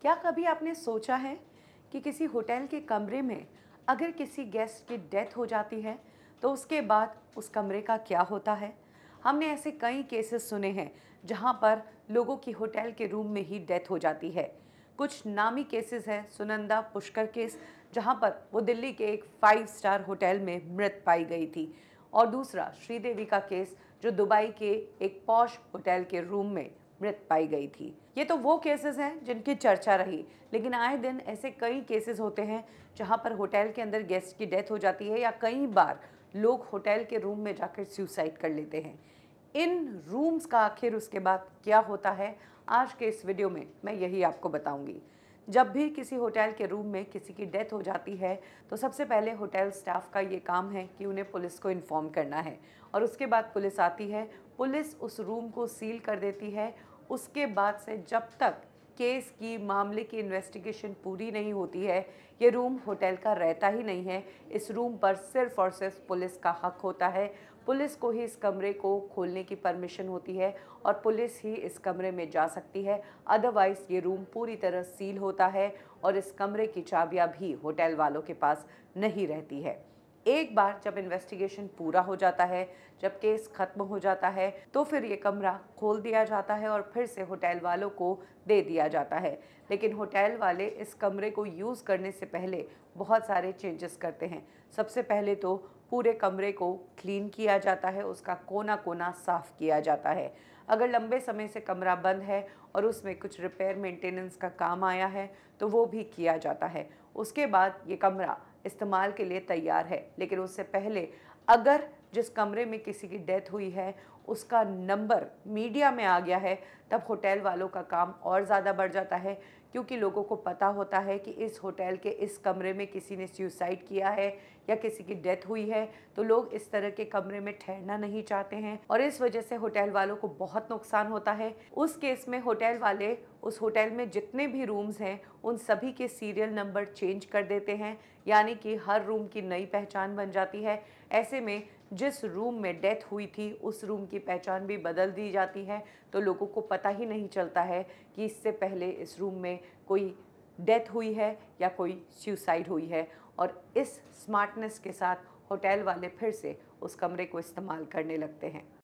क्या कभी आपने सोचा है कि किसी होटल के कमरे में अगर किसी गेस्ट की डेथ हो जाती है तो उसके बाद उस कमरे का क्या होता है। हमने ऐसे कई केसेस सुने हैं जहां पर लोगों की होटल के रूम में ही डेथ हो जाती है। कुछ नामी केसेस हैं, सुनंदा पुष्कर केस, जहां पर वो दिल्ली के एक 5 स्टार होटल में मृत पाई गई थी, और दूसरा श्रीदेवी का केस जो दुबई के एक पॉश होटल के रूम में मृत पाई गई थी। ये तो वो केसेस हैं जिनकी चर्चा रही, लेकिन आए दिन ऐसे कई केसेस होते हैं जहां पर होटल के अंदर गेस्ट की डेथ हो जाती है या कई बार लोग होटल के रूम में जाकर सुसाइड कर लेते हैं। इन रूम्स का आखिर उसके बाद क्या होता है, आज के इस वीडियो में मैं यही आपको बताऊंगी। जब भी किसी होटल के रूम में किसी की डेथ हो जाती है तो सबसे पहले होटल स्टाफ का ये काम है कि उन्हें पुलिस को इन्फॉर्म करना है, और उसके बाद पुलिस आती है। पुलिस उस रूम को सील कर देती है। उसके बाद से जब तक केस की मामले की इन्वेस्टिगेशन पूरी नहीं होती है, ये रूम होटल का रहता ही नहीं है। इस रूम पर सिर्फ और सिर्फ पुलिस का हक होता है। पुलिस को ही इस कमरे को खोलने की परमिशन होती है और पुलिस ही इस कमरे में जा सकती है। अदरवाइज ये रूम पूरी तरह सील होता है और इस कमरे की चाबियां भी होटल वालों के पास नहीं रहती है। एक बार जब इन्वेस्टिगेशन पूरा हो जाता है, जब केस खत्म हो जाता है, तो फिर ये कमरा खोल दिया जाता है और फिर से होटल वालों को दे दिया जाता है। लेकिन होटल वाले इस कमरे को यूज़ करने से पहले बहुत सारे चेंजेस करते हैं। सबसे पहले तो पूरे कमरे को क्लीन किया जाता है, उसका कोना कोना साफ किया जाता है। अगर लंबे समय से कमरा बंद है और उसमें कुछ रिपेयर मेंटेनेंस का काम आया है तो वो भी किया जाता है। उसके बाद ये कमरा इस्तेमाल के लिए तैयार है। लेकिन उससे पहले अगर जिस कमरे में किसी की डेथ हुई है उसका नंबर मीडिया में आ गया है, तब होटल वालों का काम और ज़्यादा बढ़ जाता है, क्योंकि लोगों को पता होता है कि इस होटल के इस कमरे में किसी ने सुसाइड किया है या किसी की डेथ हुई है। तो लोग इस तरह के कमरे में ठहरना नहीं चाहते हैं और इस वजह से होटल वालों को बहुत नुकसान होता है। उस केस में होटल वाले उस होटल में जितने भी रूम्स हैं उन सभी के सीरियल नंबर चेंज कर देते हैं, यानी कि हर रूम की नई पहचान बन जाती है। ऐसे में जिस रूम में डेथ हुई थी उस रूम की पहचान भी बदल दी जाती है, तो लोगों को पता ही नहीं चलता है कि इससे पहले इस रूम में कोई डेथ हुई है या कोई सुसाइड हुई है। और इस स्मार्टनेस के साथ होटल वाले फिर से उस कमरे को इस्तेमाल करने लगते हैं।